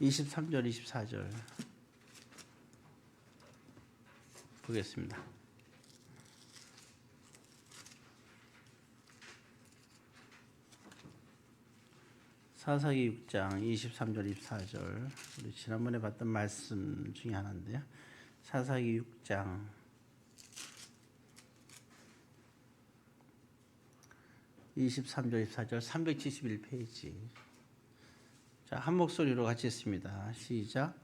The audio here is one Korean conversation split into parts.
23절, 24절 보겠습니다. 사사기 6장 23절, 24절 우리 지난번에 봤던 말씀 중에 하나인데요. 사사기 6장 23절, 24절 371페이지. 자, 한 목소리로 같이 읽습니다. 시작.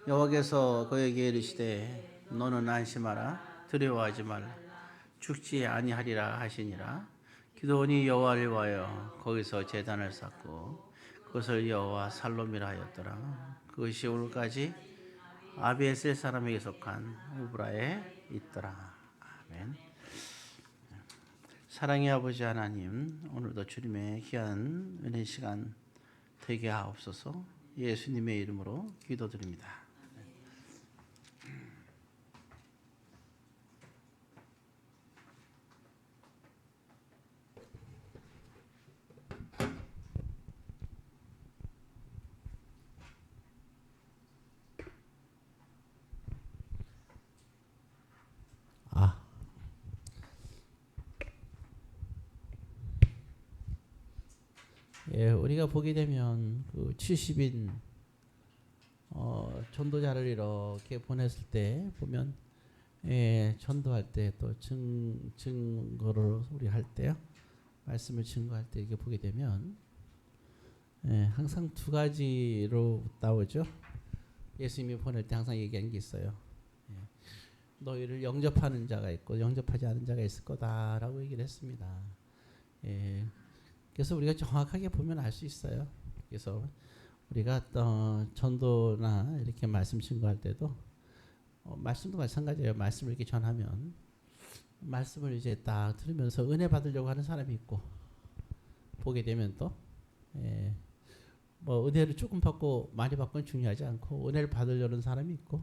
여호와께서 그에게 이르시되 너는 안심하라 두려워하지 말라 죽지 아니하리라 하시니라. 기드온이 여호와를 위하여 거기서 제단을 쌓고 그것을 여호와 살롬이라 하였더라. 그것이 오늘까지 아비에셀 사람에게 속한 우브라에 있더라. 아멘. 사랑의 아버지 하나님, 오늘도 주님의 귀한 은혜 시간 되게 하옵소서. 예수님의 이름으로 기도드립니다. 우리가 보게 되면 그 70인 전도자를 이렇게 보냈을 때 보면 전도할 때 또 증거를 우리 할 때요, 말씀을 증거할 때 이게 보게 되면 항상 두 가지로 나오죠. 예수님이 보낼 때 항상 얘기한 게 있어요. 너희를 영접하는 자가 있고 영접하지 않은 자가 있을 거다라고 얘기를 했습니다. 그래서 우리가 정확하게 보면 알 수 있어요. 그래서 우리가 전도나 이렇게 말씀 증거할 때도 말씀도 마찬가지예요. 말씀을 이렇게 전하면 말씀을 이제 딱 들으면서 은혜 받으려고 하는 사람이 있고, 보게 되면 또 뭐 은혜를 조금 받고 많이 받고는 중요하지 않고 은혜를 받으려는 사람이 있고,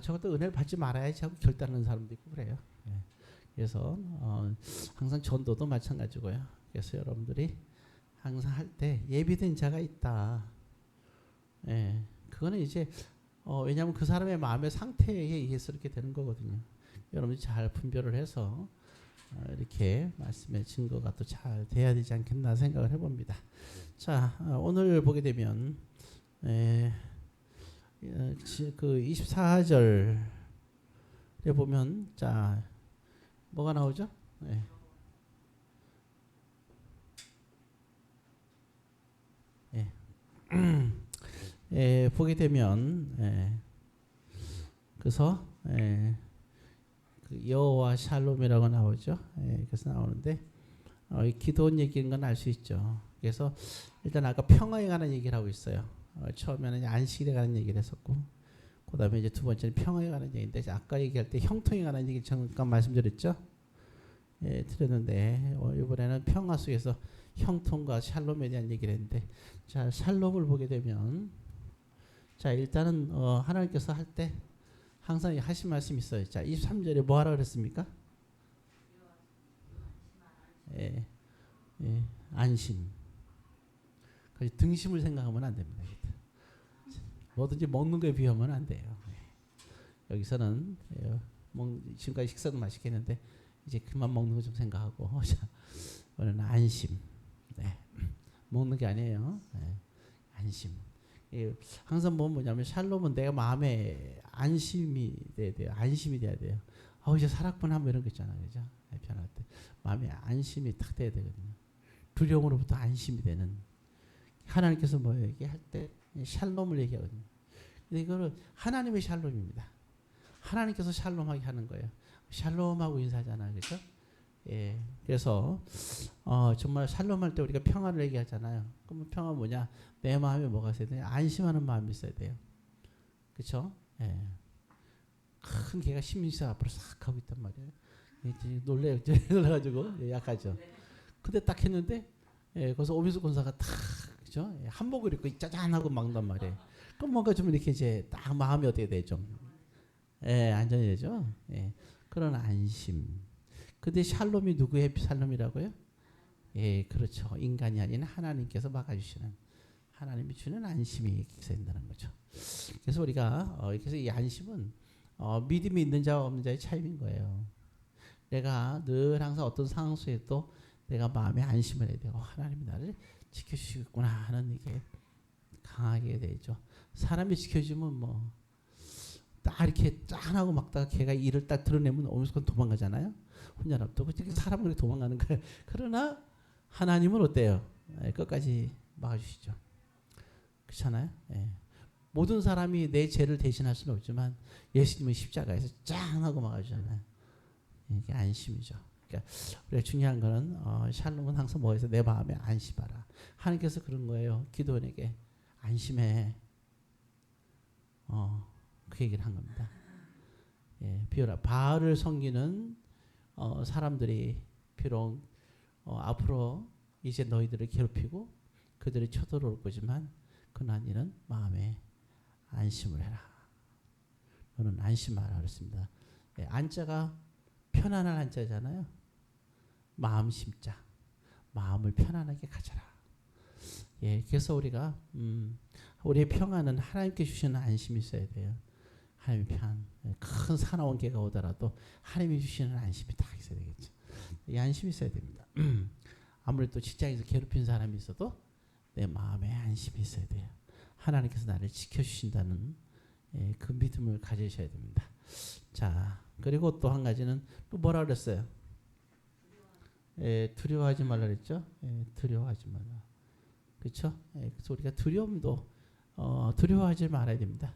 저것도 은혜를 받지 말아야지 하고 결단하는 사람도 있고 그래요. 그래서 항상 전도도 마찬가지고요. 그래서 여러분들이 항상 할 때 예비된 자가 있다. 그거는 이제 왜냐하면 그 사람의 마음의 상태에 의해서 이렇게 되는 거거든요. 여러분이 잘 분별을 해서 이렇게 말씀의 증거가 또 잘 돼야 되지 않겠나 생각을 해봅니다. 자, 오늘 보게 되면 그 24절에 보면 자 뭐가 나오죠? 보게 되면 그래서 그 여호와 샬롬이라고 나오죠. 그래서 나오는데 기도원 얘기인 건 알 수 있죠. 그래서 일단 아까 평화에 관한 얘기를 하고 있어요. 처음에는 안식일에 관한 얘기를 했었고, 그다음에 이제 두 번째는 평화에 관한 얘기인데, 아까 얘기할 때 형통에 관한 얘기 잠깐 말씀드렸죠. 드렸는데 이번에는 평화 속에서 형통과 샬롬에 대한 얘기를 했는데, 자 샬롬을 보게 되면 자 일단은 하나님께서 할 때 항상 하신 말씀이 있어요. 자 23절에 뭐 하라 그랬습니까? 안심. 등심을 생각하면 안 됩니다. 뭐든지 먹는 거에 비하면 안 돼요. 여기서는 지금까지 식사도 맛있게 했는데 이제 그만 먹는 거 좀 생각하고 오늘은 안심. 먹는 게 아니에요. 안심. 항상 뭐냐면 샬롬은 내가 마음에 안심이 돼야 돼요. 안심이 돼야 돼요. 이제 살았구나 뭐 이런 거 있잖아요. 그죠? 편할 때 마음에 안심이 탁 돼야 되거든요. 두려움으로부터 안심이 되는. 하나님께서 뭐 얘기할 때 샬롬을 얘기하거든요. 근데 이거는 하나님의 샬롬입니다. 하나님께서 샬롬하게 하는 거예요. 샬롬하고 인사하잖아요. 그렇죠? 그래서 정말 샬롬할 때 우리가 평화를 얘기하잖아요. 그러면 평화 뭐냐? 내 마음에 뭐가 있어야 돼요? 안심하는 마음이 있어야 돼요. 그렇죠? 큰 개가 심리사 앞으로 싹 가고 있단 말이에요. 놀래가지고 약하죠. 근데 딱 했는데 거기서 오미수 권사가 탁, 그죠? 한복을 입고 짜잔하고 막단 말이에요. 그럼 뭔가 좀 이렇게 이제 딱 마음이 어떻게 되죠? 안전이 되죠. 그런 안심. 근데 샬롬이 누구의 샬롬이라고요? 그렇죠. 인간이 아닌 하나님께서 막아주시는 하나님이 주는 안심이 있어야 된다는 거죠. 그래서 우리가 그래서 이 안심은 믿음이 있는 자와 없는 자의 차이인 거예요. 내가 늘 항상 어떤 상황 속에도 내가 마음에 안심을 해야 돼요. 하나님이 나를 지켜주시겠구나 하는 이게 강하게 되죠. 사람이 지켜주면 뭐 딱 이렇게 짠하고 막다가 걔가 일을 딱 드러내면 어느 순간 도망가잖아요. 혼자 놔두고 사람은 그렇게 도망가는 거예요. 그러나 하나님은 어때요? 끝까지 막아주시죠. 그렇잖아요. 예. 모든 사람이 내 죄를 대신할 수는 없지만 예수님은 십자가에서 짠하고 막아주잖아요. 이게 안심이죠. 그러니까 우리가 중요한 거는 샬롬은 항상 뭐해서 내 마음에 안심하라. 하나님께서 그런 거예요. 기도원에게 안심해. 그 얘기를 한 겁니다. 예, 비오라 바알을 섬기는 사람들이 비록 앞으로 이제 너희들을 괴롭히고 그들이 쳐들어올 거지만 그러나 너는 마음에 안심을 해라. 너는 안심하라 그랬습니다. 예, 안자가 편안한 안자잖아요. 마음 심자. 마음을 편안하게 가져라. 예, 그래서 우리가 우리의 평안은 하나님께 주시는 안심이 있어야 돼요. 하나님의 평안. 큰 사나운 개가 오더라도 하나님이 주시는 안심이 다 있어야 되겠죠. 이 안심이 있어야 됩니다. 아무래도 직장에서 괴롭힌 사람이 있어도 내 마음에 안심이 있어야 돼요. 하나님께서 나를 지켜주신다는 그 믿음을 가지셔야 됩니다. 자, 그리고 또 한 가지는 또 뭐라 그랬어요? 두려워하지 말라 그랬죠? 두려워하지 말라. 그렇죠? 그래서 우리가 두려움도 두려워하지 말아야 됩니다.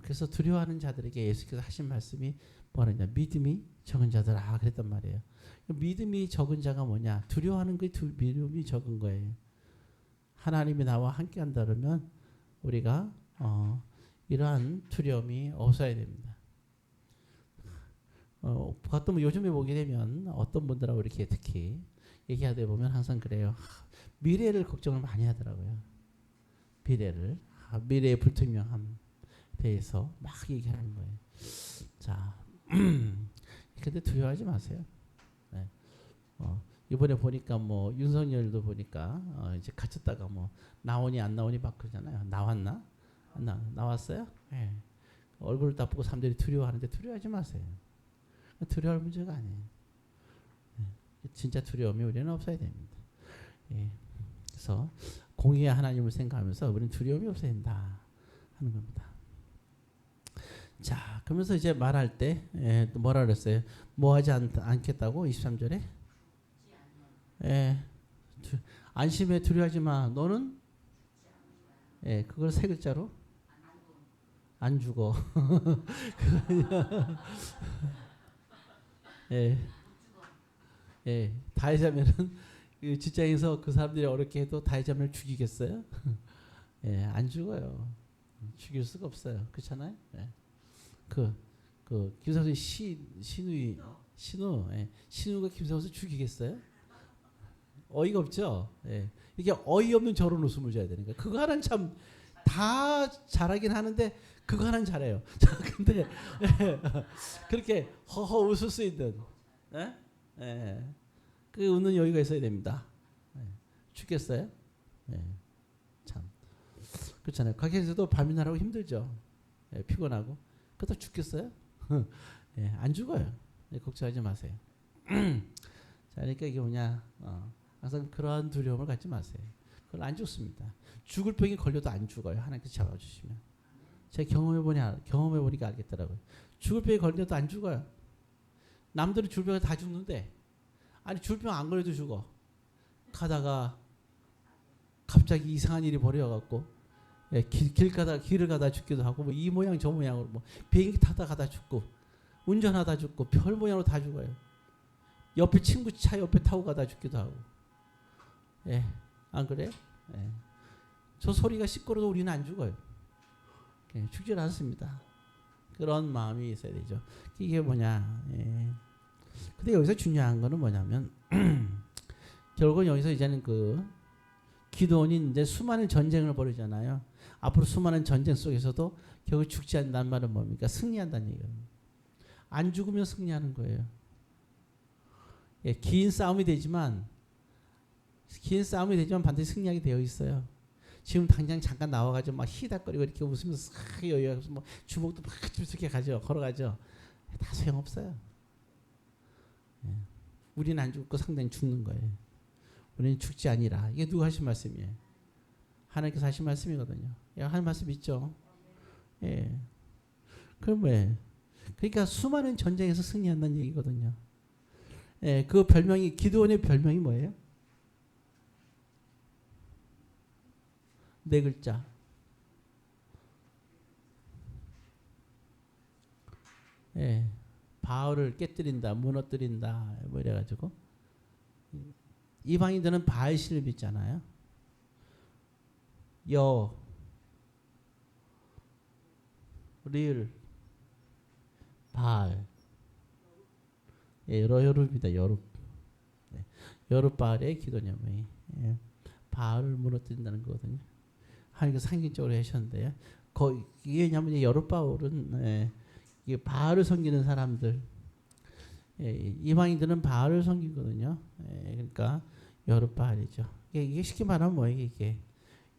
그래서 두려워하는 자들에게 예수께서 하신 말씀이 뭐냐냐? 믿음이 적은 자들아 그랬단 말이에요. 믿음이 적은 자가 뭐냐? 두려워하는 게 믿음이 적은 거예요. 하나님이 나와 함께 한다면 우리가 이러한 두려움이 없어야 됩니다. 가끔 요즘에 보게 되면 어떤 분들하고 이렇게 특히 얘기하다 보면 항상 그래요. 미래를 걱정을 많이 하더라고요. 미래의 불투명함 대해서 막 얘기하는 거예요. 자, 근데 두려워하지 마세요. 네. 이번에 보니까 뭐 윤석열도 보니까 이제 갇혔다가 뭐 나오니 안 나오니 막 그러잖아요. 나왔나? 나왔어요? 네. 얼굴을 딱 보고 사람들이 두려워하는데 두려워하지 마세요. 두려워할 문제가 아니에요. 네. 진짜 두려움이 우리는 없어야 됩니다. 예. 그래서 공의의 하나님을 생각하면서 우리는 두려움이 없어야 된다 하는 겁니다. 자, 그러면서 이제 말할 때 뭐라 그랬어요? 뭐 하지 않겠다고 23절에? 안심해 두려워하지 마. 너는 그걸 세 글자로 안 죽어. 다 하자면은 직장에서 그 사람들이 어렵게 해도 다 하자면 죽이겠어요? 안 죽어요. 죽일 수가 없어요. 그렇잖아요? 김성수 신우가 김성수 죽이겠어요? 어이가 없죠. 이게 어이없는 저런 웃음을 줘야 되는 거예요. 그거 하나는 참 다 잘하긴 하는데 그거 하나는 잘해요. 자, 근데 그렇게 허허 웃을 수 있는 그 웃는 여유가 있어야 됩니다. 죽겠어요? 참 그렇잖아요. 가게에서도 밤이나 하고 힘들죠. 피곤하고. 그것도 죽겠어요? 안 죽어요. 걱정하지 마세요. 자, 그러니까 이게 뭐냐? 항상 그러한 두려움을 갖지 마세요. 그건 안 죽습니다. 죽을 병이 걸려도 안 죽어요. 하나님께서 잡아주시면. 제가 경험해보니까 알겠더라고요. 죽을 병이 걸려도 안 죽어요. 남들은 죽을 병에 다 죽는데, 아니 죽을 병 안 걸려도 죽어. 가다가 갑자기 이상한 일이 벌어져갖고 길을 가다 죽기도 하고 뭐 이 모양 저 모양으로 뭐 비행기 타다 가다 죽고 운전하다 죽고 별 모양으로 다 죽어요. 옆에 친구 차 옆에 타고 가다 죽기도 하고. 안 그래? 저 소리가 시끄러도 우리는 안 죽어요. 죽지 않습니다. 그런 마음이 있어야 되죠. 이게 뭐냐? 근데 여기서 중요한 거는 뭐냐면 결국은 여기서 이제는 그 기도원이 이제 수많은 전쟁을 벌이잖아요. 앞으로 수많은 전쟁 속에서도 결국 죽지 않는다는 말은 뭡니까? 승리한다는 얘기예요. 안 죽으면 승리하는 거예요. 긴 싸움이 되지만 반드시 승리하게 되어 있어요. 지금 당장 잠깐 나와가지고 막 히닥거리고 이렇게 웃으면서 싹 여유하면서 뭐 주먹도 막 이렇게 가죠. 걸어가죠. 다 소용없어요. 예. 우리는 안 죽고 상당히 죽는 거예요. 우리는 죽지 아니라. 이게 누가 하신 말씀이에요? 하나님께서 하신 말씀이거든요. 하나님 말씀 있죠. 예. 그럼 왜? 그러니까 수많은 전쟁에서 승리한다는 얘기거든요. 예, 그 별명이 기드온의 별명이 뭐예요? 네 글자. 예, 바알을 깨뜨린다, 무너뜨린다, 뭐 이래가지고 이방인들은 바알 신을 믿잖아요. 여, 릴, 바알. 예, 여룹입니다. 여룹. 네. 여룹 바알의 기도념이 예, 바알을 무너뜨린다는 거거든요. 하나님께서 상징적으로 하셨는데요. 이게 왜냐하면 여룹 바알은 예, 이게 바알을 섬기는 사람들, 예, 이방인들은 바알을 섬기거든요. 예, 그러니까 여룹 바알이죠. 이게 쉽게 말하면 뭐예요? 이게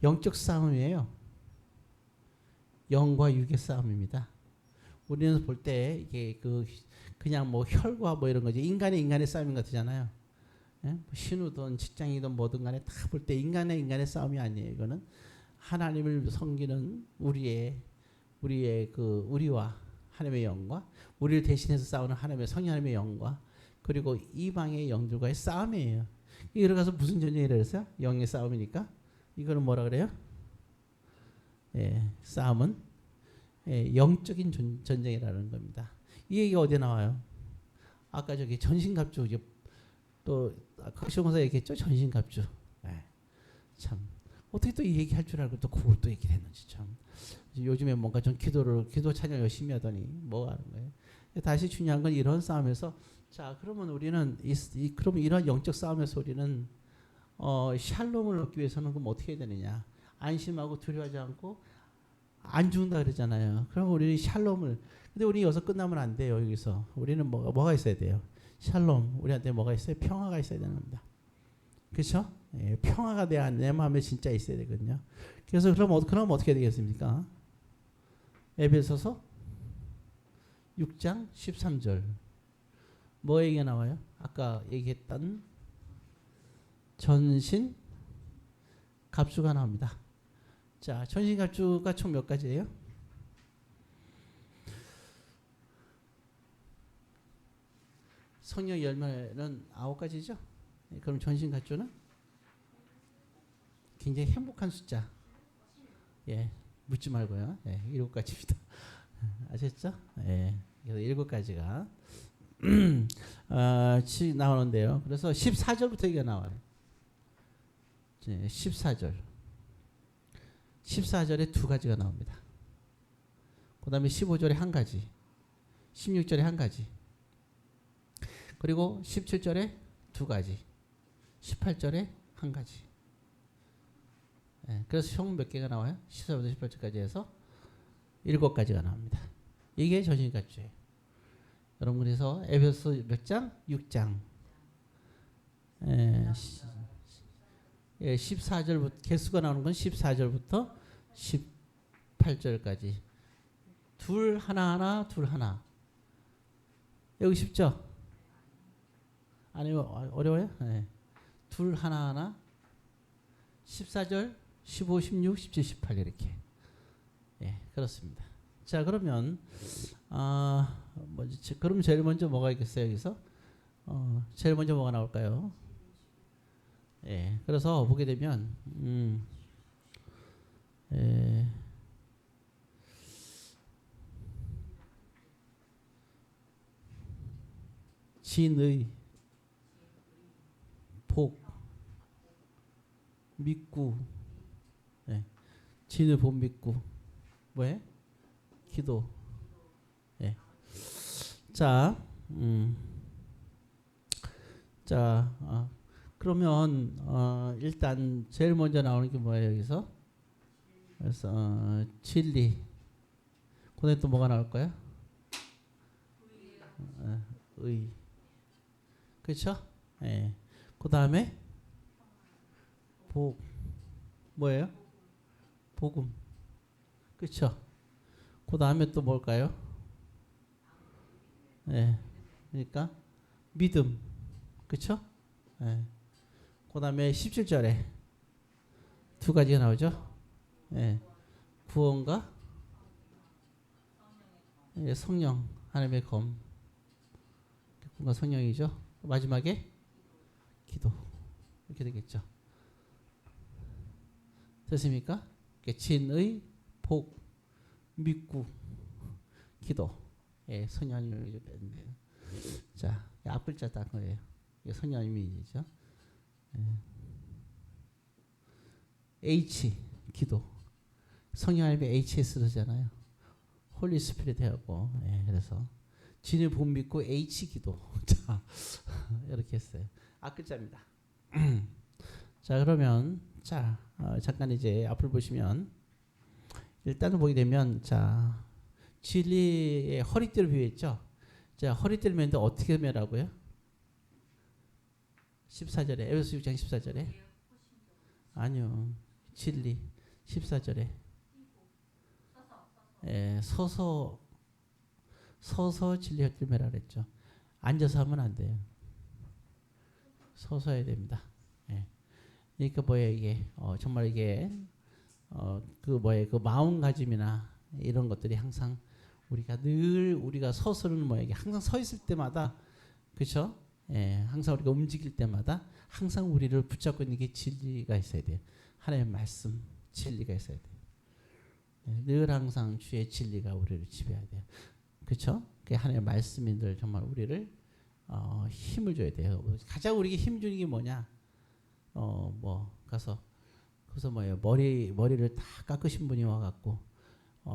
영적 싸움이에요. 영과 육의 싸움입니다. 우리는 볼 때 이게 그냥 뭐 혈과 뭐 이런 거지 인간의 싸움인 것 같잖아요. 예? 뭐 신우든 직장이든 뭐든 간에 다 볼 때 인간의 싸움이 아니에요. 이거는 하나님을 섬기는 우리와 하나님의 영과 우리를 대신해서 싸우는 하나님의 성령 하나님의 영과 그리고 이방의 영들과의 싸움이에요. 이거 가서 무슨 전쟁이라 그랬어요? 영의 싸움이니까 이거는 뭐라 그래요? 예, 싸움은 예, 영적인 전쟁이라는 겁니다. 이 얘기가 어디에 나와요? 아까 저기 전신갑주 또 시험사 얘기했죠? 전신갑주. 예, 참 어떻게 또 이 얘기할 줄 알고 또 그걸 또 얘기를 했는지 참. 요즘에 뭔가 좀 기도 찬양 열심히 하더니 뭐 하는 거예요? 다시 중요한 건 이런 싸움에서 자 그러면 우리는 그러면 이런 영적 싸움에서 우리는 샬롬을 얻기 위해서는 그럼 어떻게 해야 되느냐? 안심하고 두려워하지 않고 안 죽는다 그러잖아요. 그럼 우리는 샬롬을 근데 우리 여기서 끝나면 안 돼요. 여기서 우리는 뭐가 있어야 돼요? 샬롬 우리한테 뭐가 있어요? 평화가 있어야 되는 겁니다. 그렇죠? 예, 평화가 내 마음에 진짜 있어야 되거든요. 그래서 그럼 어떻게 되겠습니까? 에베소서 6장 13절 뭐 얘기가 나와요? 아까 얘기했던 전신 갑주가 나옵니다. 자, 전신 갑주가 총 몇 가지예요? 성령 열매는 9가지죠? 그럼 전신 갑주는 굉장히 행복한 숫자. 예, 묻지 말고요. 예, 7가지입니다. 아셨죠? 예, 그래서 7가지가 나오는데요. 그래서 14절부터 얘기가 나와요. 14절. 14절에 2가지가 나옵니다. 그 다음에 15절에 1가지. 16절에 1가지. 그리고 17절에 2가지. 18절에 1가지. 예, 그래서 총 몇 개가 나와요? 14절부터 18절까지 해서 7가지가 나옵니다. 이게 전신갑주예요. 여러분 그래서 에베소 몇 장? 6장. 14절부터 개수가 나오는 건 14절부터 18절까지. 둘 하나. 여기 쉽죠? 아니면 어려워요? 네. 둘 하나. 14절, 15, 16, 17, 18 이렇게. 예, 그렇습니다. 자, 그러면 그럼 제일 먼저 뭐가 있겠어요, 여기서? 제일 먼저 뭐가 나올까요? 예, 그래서 보게 되면 진의 복 믿고 예, 진의 복 믿고 뭐해? 기도. 예. 자, 그러면 일단 제일 먼저 나오는 게 뭐예요 여기서? 그래서 진리. 그다음에 또 뭐가 나올 거야? 의. 그렇죠? 예. 그 다음에 복. 뭐예요? 복음. 그렇죠? 그 다음에 또 뭘까요? 예. 그러니까 믿음. 그렇죠? 예. 그 다음에 17절에 두 가지가 나오죠. 예. 구원과 예, 성령, 하나님의 검. 구원과 성령이죠. 마지막에 기도. 이렇게 되겠죠. 됐습니까? 진의, 복, 믿고, 기도. 예, 성령님이 자, 앞글자 딱 거예요. 이게 성령님이죠. 예. H, 기도. 성령 하나님의 HS잖아요. 홀리 스피릿 하고. 예, 그래서 진의 복 믿고 H 기도. 자, 이렇게 했어요. 앞글자입니다. 자, 그러면 자, 잠깐 이제 앞을 보시면 일단은 보게 되면 자, 진리의 허리띠를 비유했죠. 자, 허리띠를 매는데 어떻게 매라고요? 14절에 에베소 6장 14절에 아니요. 진리 14절에 예, 서서 진리 허리띠를 매라 그랬죠. 앉아서 하면 안 돼요. 서서 해야 됩니다. 예. 그러니까 뭐예요 이게 정말 이게 그 뭐예요 그 마음가짐이나 이런 것들이 항상 우리가 늘 우리가 서서는 뭐예요 이게 항상 서 있을 때마다 그렇죠? 예, 항상 우리가 움직일 때마다 항상 우리를 붙잡고 있는 게 진리가 있어야 돼요. 하나님의 말씀 진리가 있어야 돼요. 예, 늘 항상 주의 진리가 우리를 지배해야 돼요. 그렇죠? 그 하나님의 말씀이 늘 정말 우리를 힘을 줘야 돼요. 가장 우리에게 힘 주는 게 뭐냐? 뭐 가서 뭐예요 머리를 다 깎으신 분이 와갖고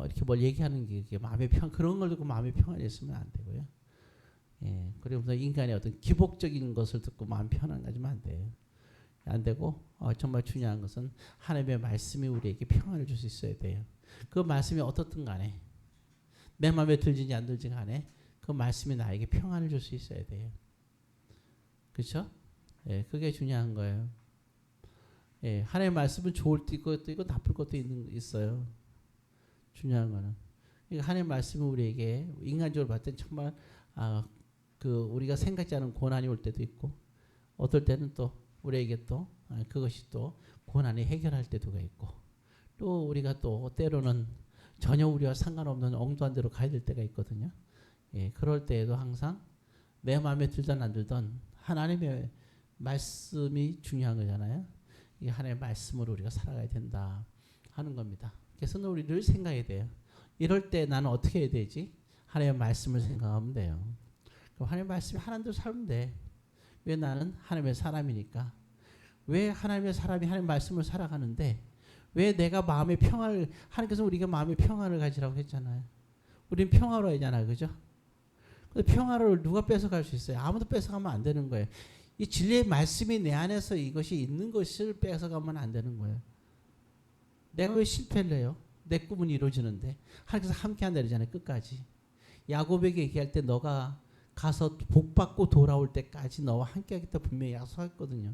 이렇게 뭘 얘기하는 게 마음의 평 그런 걸 듣고 마음의 평안이 있으면 안 되고요. 예, 그러면서 인간의 어떤 기복적인 것을 듣고 마음 편안 가지면 안 돼요. 안 되고 정말 중요한 것은 하나님의 말씀이 우리에게 평안을 줄 수 있어야 돼요. 그 말씀이 어떻든 간에 내 마음에 들든지 안 들든지 간에 그 말씀이 나에게 평안을 줄 수 있어야 돼요. 그렇죠? 예, 그게 중요한 거예요. 예, 하나님의 말씀은 좋을 것도 있고 나쁠 것도 있어요. 중요한 거는 그러니까 하나님의 말씀은 우리에게 인간적으로 봤을 때 정말 그 우리가 생각지 않은 고난이 올 때도 있고 어떨 때는 또 우리에게 또 그것이 또 고난이 해결할 때도 있고 또 우리가 또 때로는 전혀 우리와 상관없는 엉뚱한 데로 가야 될 때가 있거든요. 예, 그럴 때에도 항상 내 마음에 들든 안 들든 하나님의 말씀이 중요한 거잖아요. 이 하나님의 말씀으로 우리가 살아가야 된다 하는 겁니다. 그래서 우리를 생각해야 돼요. 이럴 때 나는 어떻게 해야 되지? 하나님의 말씀을 생각하면 돼요. 그럼 하나님의 말씀이 하나님대로 살면 돼. 왜 나는 하나님의 사람이니까. 왜 하나님의 사람이 하나님의 말씀을 살아가는데 왜 내가 마음의 평안을 하나님께서 우리가 마음의 평안을 가지라고 했잖아요. 우리는 평화로워야잖아요. 그죠? 근데 평화를 누가 뺏어갈 수 있어요? 아무도 뺏어가면 안 되는 거예요. 이 진리의 말씀이 내 안에서 이것이 있는 것을 뺏어가면 안 되는 거예요. 내가 왜 실패를 해요? 내 꿈은 이루어지는데 하나님께서 함께 한다 그러잖아요. 끝까지. 야곱에게 얘기할 때 너가 가서 복 받고 돌아올 때까지 너와 함께 하겠다 분명히 약속했거든요.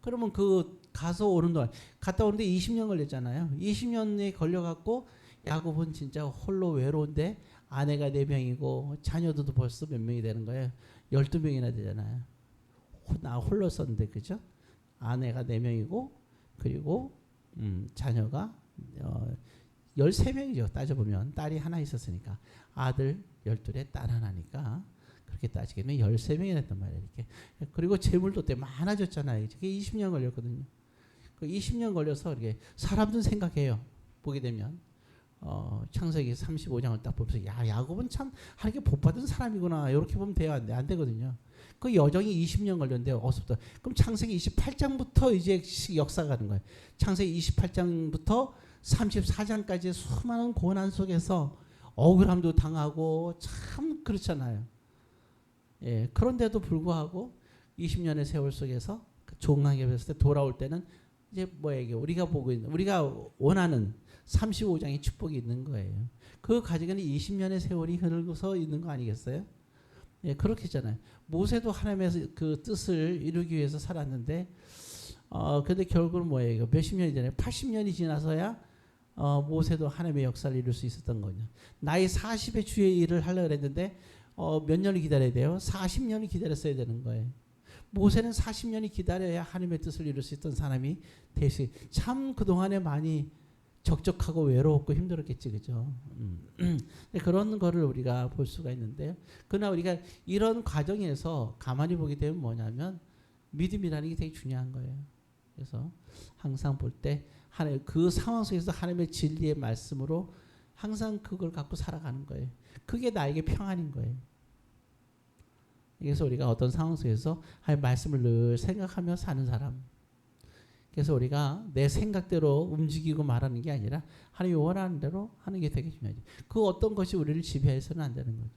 그러면 그 가서 오는 동안 갔다 오는데 20년 걸렸잖아요. 20년에 걸려갖고 야곱은 진짜 홀로 외로운데 아내가 4명이고 자녀들도 벌써 몇 명이 되는 거예요. 12명이나 되잖아요. 나 홀로 썼는데 그죠? 아내가 4명이고 그리고 자녀가 13명이죠. 따져보면 딸이 하나 있었으니까 아들 12에 딸 하나니까 그렇게 따지게 되면 13명이 됐단 말이에요. 이렇게. 그리고 재물도 때 많아졌잖아요. 이게 20년 걸렸거든요. 그 20년 걸려서 이렇게 사람들은 생각해요. 보게 되면 창세기 35장을 딱 보면서 야 야곱은 참 하나님께 복 받은 사람이구나 이렇게 보면 돼요. 안 되거든요. 그 여정이 20년 걸렸는데 어서부터 그럼 창세기 28장부터 이제 역사가 가는 거예요. 창세기 28장부터 34장까지 수많은 고난 속에서 억울함도 당하고 참 그렇잖아요. 예, 그런데도 불구하고 20년의 세월 속에서 종하게 했을 때 돌아올 때는 이제 뭐예요? 우리가 보고 있는 우리가 원하는 35장의 축복이 있는 거예요. 그거 가지고는 20년의 세월이 흐르고서 있는 거 아니겠어요? 예, 그렇게 했잖아요. 모세도 하나님의 그 뜻을 이루기 위해서 살았는데 근데 결국은 뭐예요? 몇십 년이 되네. 80년이 지나서야 모세도 하나님의 역사를 이룰 수 있었던 거냐. 나이 40에 주의 일을 하려고 그랬는데 몇 년을 기다려야 돼요? 40년을 기다렸어야 되는 거예요. 모세는 40년이 기다려야 하나님의 뜻을 이룰 수 있던 사람이 되시. 참 그동안에 많이 적적하고 외로웠고 힘들었겠지, 그죠? 그런 거를 우리가 볼 수가 있는데요. 그러나 우리가 이런 과정에서 가만히 보게 되면 뭐냐면 믿음이라는 게 되게 중요한 거예요. 그래서 항상 볼 때 하나님 그 상황 속에서 하나님의 진리의 말씀으로 항상 그걸 갖고 살아가는 거예요. 그게 나에게 평안인 거예요. 그래서 우리가 어떤 상황 속에서 하나님의 말씀을 늘 생각하며 사는 사람. 그래서 우리가 내 생각대로 움직이고 말하는 게 아니라 하나님이 원하는 대로 하는 게 되게 중요하죠. 그 어떤 것이 우리를 지배해서는 안 되는 거죠.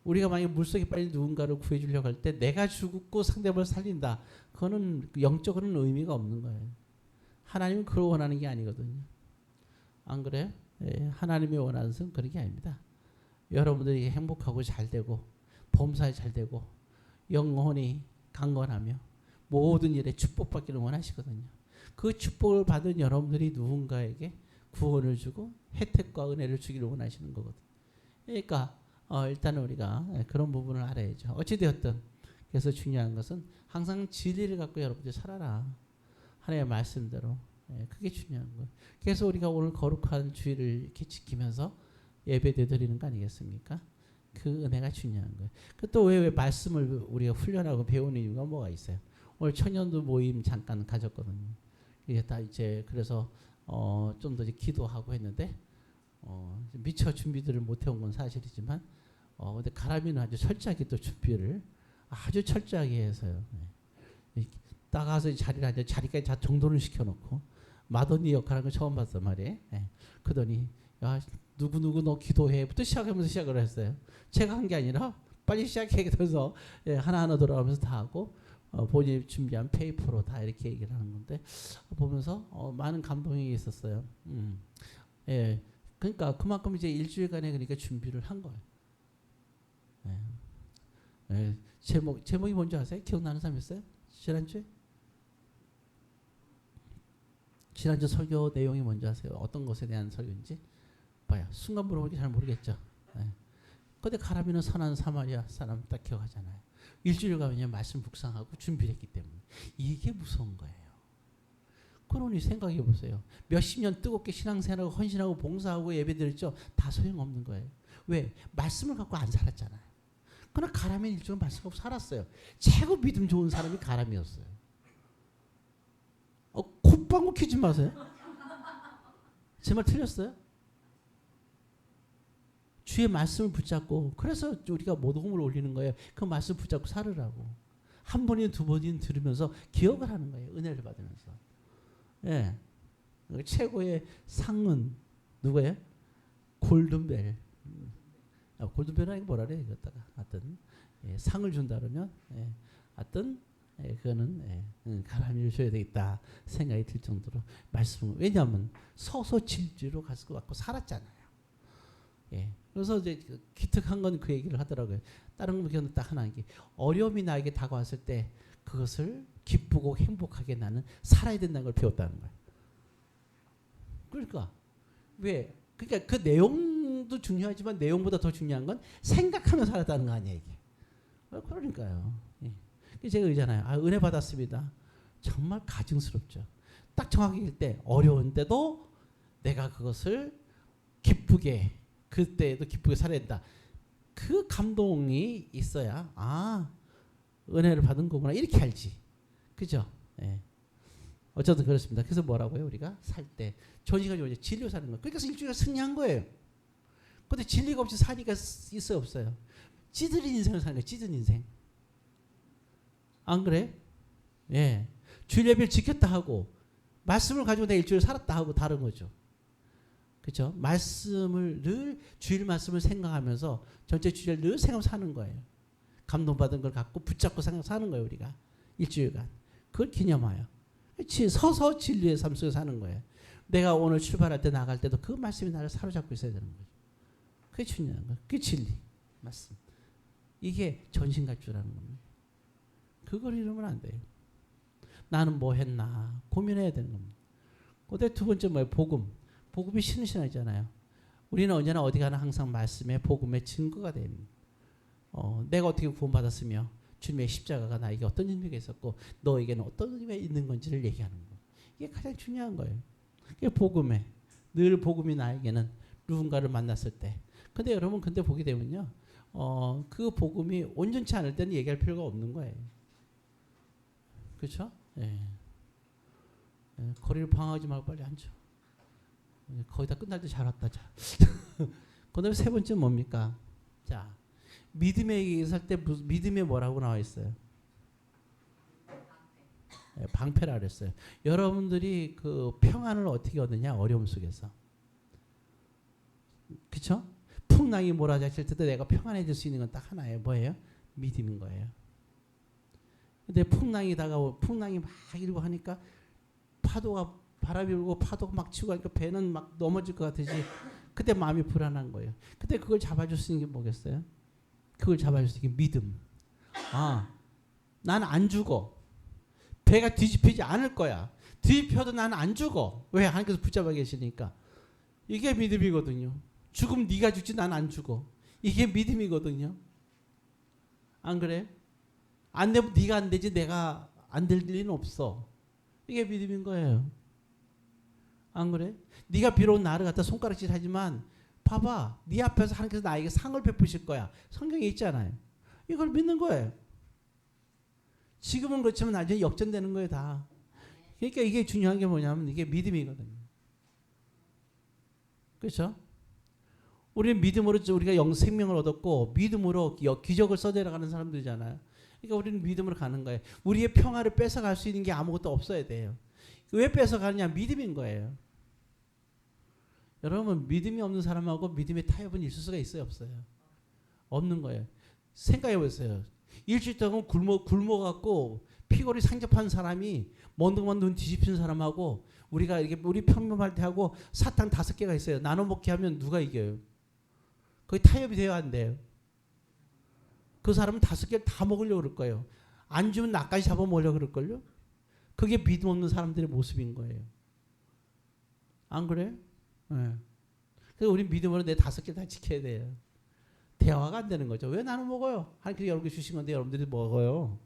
우리가 만약에 물속에 빨리 누군가를 구해주려고 할 때 내가 죽고 상대방을 살린다. 그거는 영적으로는 의미가 없는 거예요. 하나님은 그걸 원하는 게 아니거든요. 안 그래요? 예, 하나님이 원하는 것은 그런 게 아닙니다. 여러분들이 행복하고 잘 되고 범사에 잘 되고 영혼이 강건하며 모든 일에 축복받기를 원하시거든요. 그 축복을 받은 여러분들이 누군가에게 구원을 주고 혜택과 은혜를 주기를 원하시는 거거든요. 그러니까 일단은 우리가 그런 부분을 알아야죠. 어찌되었든 그래서 중요한 것은 항상 진리를 갖고 여러분들이 살아라. 하나님의 말씀대로. 그게 중요한 거예요. 그래서 우리가 오늘 거룩한 주일을 이렇게 지키면서 예배 드리는 거 아니겠습니까? 그 은혜가 중요한 거예요. 또 왜 말씀을 우리가 훈련하고 배우는 이유가 뭐가 있어요? 오늘 천년도 모임 잠깐 가졌거든요. 이게 다 이제 그래서 좀 더 기도하고 했는데 미처 준비들을 못 해온 건 사실이지만 근데 가람이는 아주 철저하게 또 준비를 아주 철저하게 해서요. 딱 가서 자리를 앉아 자리까지 다 정돈을 시켜놓고 마더니 역할하는 거 처음 봤단 말이에요. 그러더니 야 누구누구 너 기도해부터 시작하면서 시작을 했어요. 제가 한 게 아니라 빨리 시작해 그래서 하나하나 돌아가면서 다 하고 본인이 준비한 페이퍼로 다 이렇게 얘기를 하는 건데 보면서 많은 감동이 있었어요. 예, 그러니까 그만큼 이제 일주일간에 그러니까 준비를 한 거예요. 제목이 뭔지 아세요? 기억나는 사람 있어요? 지난주 설교 내용이 뭔지 아세요? 어떤 것에 대한 설교인지? 봐요. 순간 물어보기 잘 모르겠죠. 근데 가라비는 선한 사마리아 사람 딱 기억하잖아요. 일주일 가면 말씀 묵상하고 준비를 했기 때문에 이게 무서운 거예요. 그러니 생각해 보세요. 몇십 년 뜨겁게 신앙생활하고 헌신하고 봉사하고 예배드렸죠. 다 소용없는 거예요. 왜? 말씀을 갖고 안 살았잖아요. 그러나 가라면 일주일 말씀 갖고 살았어요. 최고 믿음 좋은 사람이 가람이었어요. 콧방구 키지 마세요. 제 말 틀렸어요? 주의 말씀을 붙잡고 그래서 우리가 모독음을 올리는 거예요. 그 말씀 붙잡고 살으라고. 한 번이든 두 번이든 들으면서 기억을 하는 거예요. 은혜를 받으면서. 예. 최고의 상은 누구예요? 골든벨. 골든벨은 뭐라 그래요? 이것다가 하여튼 상을 준다 그러면 하여튼 그거는 가라미를 줘야 되겠다 생각이 들 정도로 말씀을 왜냐하면 서서 진리로 갖고 살았잖아요. 그래서 이제 기특한 건 그 얘기를 하더라고요. 다른 분은 딱 하나 게 어려움이 나에게 다가왔을 때 그것을 기쁘고 행복하게 나는 살아야 된다는 걸 배웠다는 거예요. 그러니까 왜? 그러니까 그 내용도 중요하지만 내용보다 더 중요한 건 생각하며 살았다는 거 아니에요 이게. 그러니까요. 제가 의잖아요. 은혜 받았습니다. 정말 가증스럽죠. 딱 정확히 할 때 어려운데도 내가 그것을 기쁘게 그때도 기쁘게 살아야 된다. 그 감동이 있어야 은혜를 받은 거구나 이렇게 알지. 그죠? 어쨌든 그렇습니다. 그래서 뭐라고요? 우리가 살 때 전시가 진리로 사는 거예요. 그러니까 일주일에 승리한 거예요. 근데 진리가 없이 사니까 있어요 없어요? 찌들인 인생을 사는 거예요. 찌든 인생. 안 그래? 주일 예배를 지켰다 하고 말씀을 가지고 내 일주일 살았다 하고 다른 거죠. 그렇죠? 말씀을 늘 주일 말씀을 생각하면서 전체 주일을 늘 생각하면서 사는 거예요. 감동받은 걸 갖고 붙잡고 사는 거예요. 우리가 일주일간. 그걸 기념하여. 서서 진리의 삶 속에 사는 거예요. 내가 오늘 출발할 때 나갈 때도 그 말씀이 나를 사로잡고 있어야 되는 거죠. 그게 중요한 거예요. 그게 진리. 말씀. 이게 전신갑주라는 겁니다. 그걸 잃으면 안 돼요. 나는 뭐 했나 고민해야 되는 겁니다. 그다음에 두 번째 뭐예요? 복음. 복음이 신이잖아요. 우리는 언제나 어디 가나 항상 말씀에 복음의 증거가 되는. 내가 어떻게 구원받았으며 주님의 십자가가 나에게 어떤 의미가 있었고 너에게는 어떤 의미가 있는 건지를 얘기하는 거. 이게 가장 중요한 거예요. 이게 복음에 늘 복음이 나에게는 누군가를 만났을 때. 근데 여러분 보게 되면요. 그 복음이 온전치 않을 때는 얘기할 필요가 없는 거예요. 그렇죠? 예. 거리를 방황하지 말고 빨리 앉아. 거의 다 끝날 때 잘 왔다. 자. 그 다음에 세 번째 뭡니까? 자, 믿음에 얘기할 때 믿음에 뭐라고 나와 있어요? 방패라 그랬어요. 여러분들이 그 평안을 어떻게 얻느냐? 어려움 속에서. 그렇죠? 풍랑이 몰아닥칠 때도 내가 평안해질 수 있는 건 딱 하나예요. 뭐예요? 믿음인 거예요. 근데 풍랑이 막 일고 하니까 파도가 바람이 불고 파도가 막 치고 하니까 배는 막 넘어질 것 같으지. 그때 마음이 불안한 거예요. 근데 그걸 잡아줄 수 있는 게 뭐겠어요? 그걸 잡아줄 수 있는 게 믿음. 난 안 죽어. 배가 뒤집히지 않을 거야. 뒤집혀도 나는 안 죽어. 왜? 하나님께서 붙잡아 계시니까. 이게 믿음이거든요. 죽으면 네가 죽지 난 안 죽어. 이게 믿음이거든요. 안 그래? 안 되면 네가 안 되지 내가 안 될 리는 없어. 이게 믿음인 거예요. 안 그래? 네가 비록 나를 갖다 손가락질 하지만 봐봐. 네 앞에서 하나님께서 나에게 상을 베푸실 거야. 성경에 있잖아요. 이걸 믿는 거예요. 지금은 그렇지만 나중에 역전되는 거예요 다. 그러니까 이게 중요한 게 뭐냐면 이게 믿음이거든요. 그렇죠? 우리는 믿음으로 우리가 생명을 얻었고 믿음으로 기적을 써내려가는 사람들이잖아요. 그러니까 우리는 믿음으로 가는 거예요. 우리의 평화를 뺏어갈 수 있는 게 아무것도 없어야 돼요. 왜 뺏어가느냐? 믿음인 거예요. 여러분 믿음이 없는 사람하고 믿음의 타협은 있을 수가 있어요? 없어요? 없는 거예요. 생각해 보세요. 일주일 동안 굶어갖고 피골이 상접한 사람이 먼둥먼둥 뒤집힌 사람하고 우리가 이렇게 우리 평범할 때 하고 사탕 5개가 있어요. 나눠 먹게 하면 누가 이겨요? 거의 타협이 돼야 안 돼요. 그 사람은 5개를 다 먹으려고 그럴 거예요. 안 주면 나까지 잡아먹으려고 그럴 걸요. 그게 믿음 없는 사람들의 모습인 거예요. 안 그래? 네. 그래서 우리 믿음으로 내 5개 다 지켜야 돼요. 대화가 안 되는 거죠. 왜 나는 먹어요? 하나님께서 여러분께 주신 건데 여러분들이 먹어요.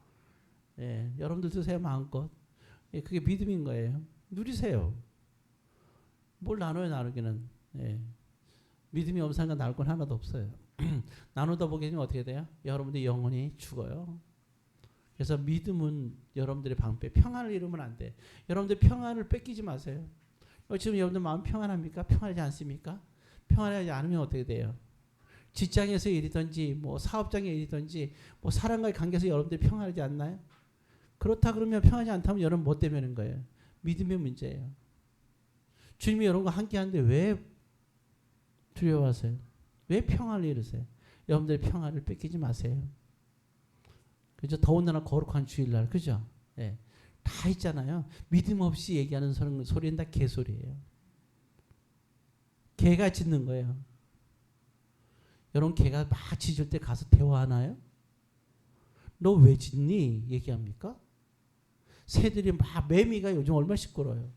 예, 여러분들 드세요 마음껏. 예, 그게 믿음인 거예요. 누리세요. 뭘 나눠요 나누기는. 예. 믿음이 없는 사람과 나눌 건 하나도 없어요. 나누다 보게 되면 어떻게 돼요? 여러분들이 영혼이 죽어요. 그래서 믿음은 여러분들의 방패. 평안을 잃으면 안 돼. 여러분들 평안을 뺏기지 마세요. 지금 여러분들 마음 평안합니까? 평안하지 않습니까? 평안하지 않으면 어떻게 돼요? 직장에서 일이든지 뭐 사업장의 일이든지 뭐 사람과의 관계에서 여러분들이 평안하지 않나요? 그렇다 그러면 평안하지 않다면 여러분 뭐 때문인 거예요? 믿음의 문제예요. 주님이 여러분과 함께 하는데 왜 두려워하세요? 왜 평안을 잃으세요? 여러분들의 평안을 뺏기지 마세요. 그죠? 더군다나 거룩한 주일날, 그죠? 예. 다 있잖아요. 믿음 없이 얘기하는 소리는 다 개소리예요. 개가 짖는 거예요. 여러분 개가 막 짖을 때 가서 대화하나요? 너 왜 짖니? 얘기합니까? 새들이 막 매미가 요즘 얼마나 시끄러워요.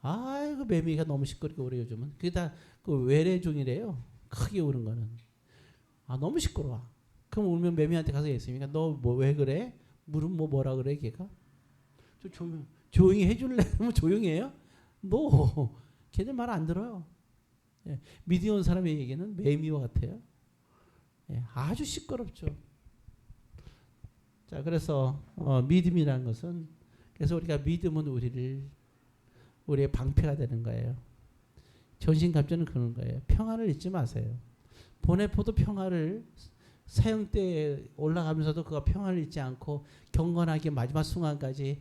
아이고 매미가 너무 시끄럽게 우리 요즘은. 그게 다 그 외래종이래요. 크게 우는 거는. 너무 시끄러워. 그럼 울면 매미한테 가서 얘기했습니까? 너 뭐 왜 그래? 물은 뭐라 그래 걔가? 좀 조용히 해줄래? 뭐 조용히 해요? 너 걔들 말 안 들어요. 예, 믿음 없는 사람의 얘기는 매미와 같아요. 예, 아주 시끄럽죠. 자, 그래서 믿음이라는 것은 그래서 우리가 믿음은 우리의 방패가 되는 거예요. 전신갑주는 그런 거예요. 평안을 잊지 마세요. 보네포도 평안을 사형 때 올라가면서도 그가 평안을 잊지 않고 경건하게 마지막 순간까지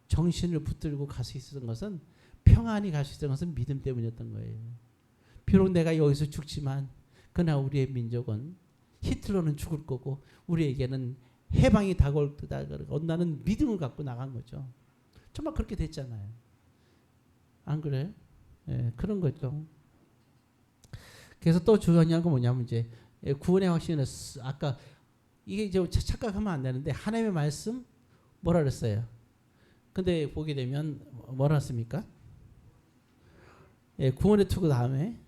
정신을 붙들고 갈 수 있었던 것은 평안히 갈 수 있었던 것은 믿음 때문이었던 거예요. 비록 내가 여기서 죽지만 그러나 우리의 민족은 히틀러는 죽을 거고 우리에게는 해방이 다가올 거다. 나는 믿음을 갖고 나간 거죠. 정말 그렇게 됐잖아요. 안 그래요? 예, 그런 거죠. 그래서 또 중요한 건 뭐냐면 이제 구원의 확신은 아까 이게 이제 착각하면 안 되는데 하나님의 말씀 뭐라 그랬어요? 근데 보게 되면 뭐라 했습니까? 예, 구원의 투구 다음에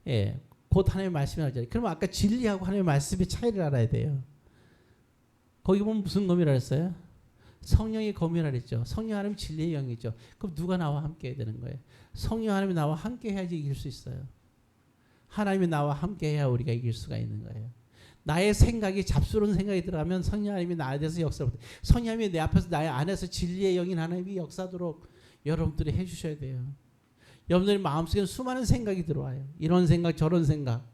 예, 곧 하나님의 말씀이 나오잖아요. 그러면 아까 진리하고 하나님의 말씀의 차이를 알아야 돼요. 거기 보면 무슨 검이라 했어요? 성령의 검이라 그랬죠. 성령 하나님 진리의 영이죠. 그럼 누가 나와 함께 해야 되는 거예요? 성령 하나님이 나와 함께 해야지 이길 수 있어요. 하나님이 나와 함께 해야 우리가 이길 수가 있는 거예요. 나의 생각이 잡스러운 생각이 들어가면 성령 하나님이 나에 대해서 역사를 못해. 성령 하나님이 내 앞에서 나의 안에서 진리의 영인 하나님이 역사하도록 여러분들이 해주셔야 돼요. 여러분들의 마음속에 수많은 생각이 들어와요. 이런 생각 저런 생각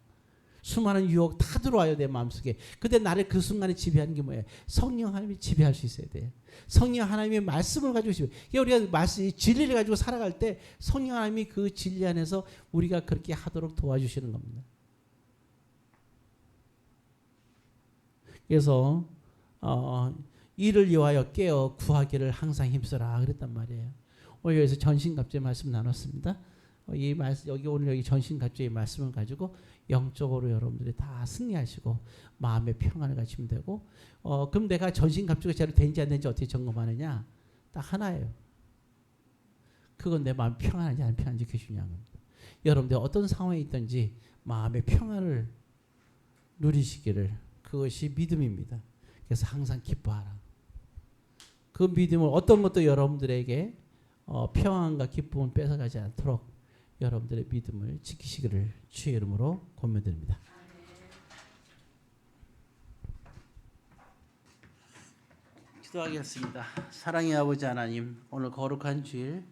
수많은 유혹 다 들어와요. 내 마음속에. 근데 나를 그 순간에 지배하는 게 뭐예요? 성령 하나님이 지배할 수 있어야 돼요. 성령 하나님의 말씀을 가지고 지배. 우리가 말씀 진리를 가지고 살아갈 때 성령 하나님이 그 진리 안에서 우리가 그렇게 하도록 도와주시는 겁니다. 그래서 이를 위하여 깨어 구하기를 항상 힘써라 그랬단 말이에요. 오늘 여기서 전신갑주의 말씀 나눴습니다. 이 말씀 여기 오늘 여기 전신갑주의 말씀을 가지고 영적으로 여러분들이 다 승리하시고 마음의 평안을 가지면 되고 그럼 내가 전신갑주가 제대로 되는지 안 되는지 어떻게 점검하느냐? 딱 하나예요. 그건 내 마음 평안한지 안 평안한지 그게 중요한 겁니다. 여러분들 어떤 상황에 있든지 마음의 평안을 누리시기를 그것이 믿음입니다. 그래서 항상 기뻐하라. 그 믿음을 어떤 것도 여러분들에게 평안과 기쁨을 뺏어가지 않도록 여러분들의 믿음을 지키시기를 주의 이름으로 권면드립니다. 기도하겠습니다. 사랑의 아버지 하나님, 오늘 거룩한 주일